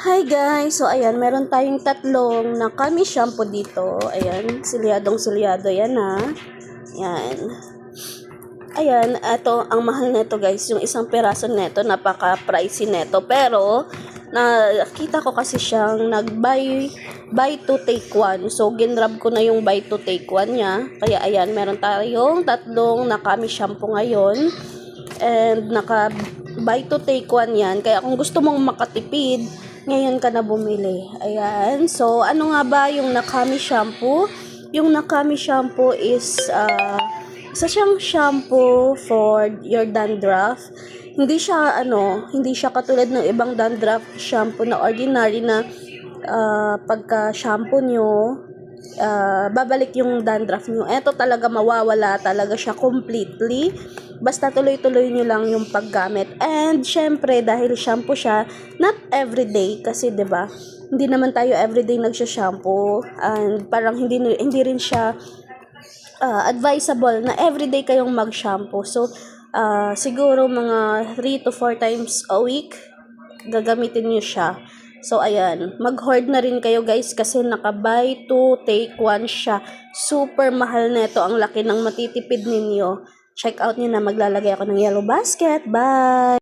Hi guys! So ayan, meron tayong tatlong na kami shampoo dito. Ayan, silyadong-silyado yan ha. Ayan. Ayan, ito, ang mahal nito guys. Yung isang piraso nito, napaka-pricey nito. Pero, nakita ko kasi siyang buy to take one. So, ginrab ko na yung buy to take one niya. Kaya ayan, meron tayong tatlong na kami shampoo ngayon. And buy to take one yan. Kaya kung gusto mong makatipid, ngayon ka na bumili. Ayan. So, ano nga ba yung Nakami shampoo? Yung Nakami shampoo is isa siyang shampoo for your dandruff. Hindi siya katulad ng ibang dandruff shampoo na ordinary na pagka shampoo nyo, babalik yung dandruff nyo. Ito talaga mawawala talaga siya completely. Basta tuloy-tuloy nyo lang yung paggamit. And syempre dahil shampoo siya, not everyday kasi 'di ba? Hindi naman tayo everyday nagsha-shampoo. And parang hindi rin siya advisable na everyday kayong mag-shampoo. So, siguro mga 3 to 4 times a week gagamitin niyo siya. So, ayan. Mag-hoard na rin kayo guys kasi naka-buy to take one siya. Super mahal nito. Ang laki ng matitipid ninyo. Check out niyo na. Maglalagay ako ng yellow basket. Bye!